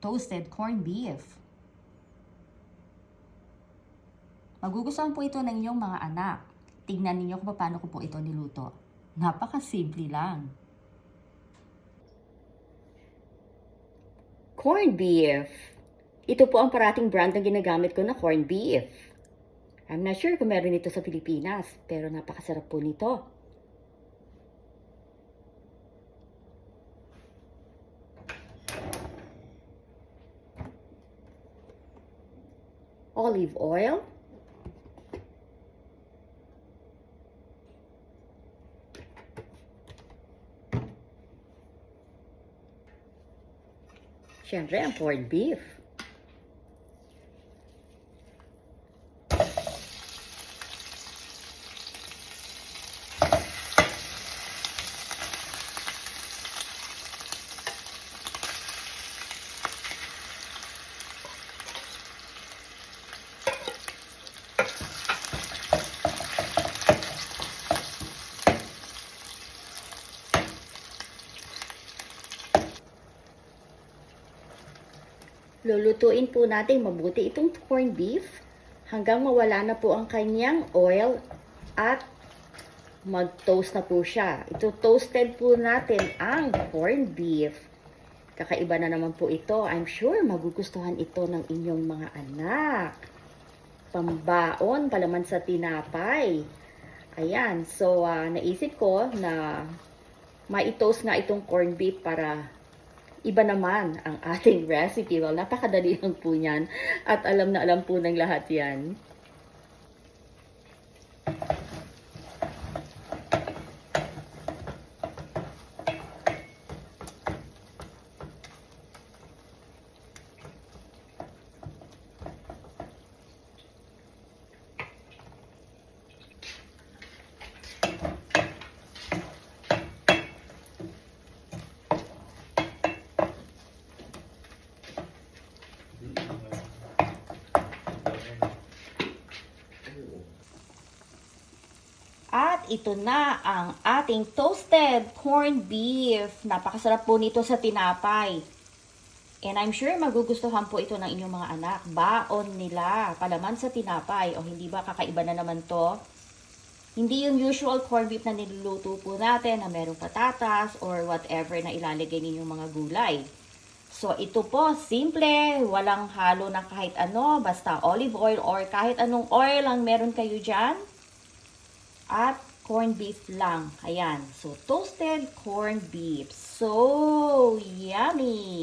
toasted corned beef. Magugustuhan po ito ng inyong mga anak. Tignan ninyo kung paano ko po ito niluto. Napakasimple lang. Corned beef. Ito po ang parating brand na ginagamit ko na corned beef. I'm not sure kung meron ito sa Pilipinas, pero napakasarap po nito. Olive oil. Siyempre, ang corned beef. Lulutuin po natin mabuti itong corned beef hanggang mawala na po ang kanyang oil at mag-toast na po siya. Ito toasted po natin ang corned beef. Kakaiba na naman po ito. I'm sure magugustuhan ito ng inyong mga anak. Pambaon, palaman sa tinapay. Ayan, so naisip ko na mai-toast nga itong corned beef para iba naman ang ating recipe. Well, napakadali lang po yan. At alam na alam po ng lahat yan. At ito na ang ating toasted corned beef. Napakasarap po nito sa tinapay. And I'm sure magugustuhan po ito ng inyong mga anak. Baon nila, palaman sa tinapay. O hindi ba kakaiba na naman to? Hindi yung usual corned beef na niluluto po natin na merong patatas or whatever na ilalagay ninyong mga gulay. So ito po, simple, walang halo na kahit ano, basta olive oil or kahit anong oil ang meron kayo dyan. At corned beef lang. Ayan. So, toasted corned beef. So, yummy!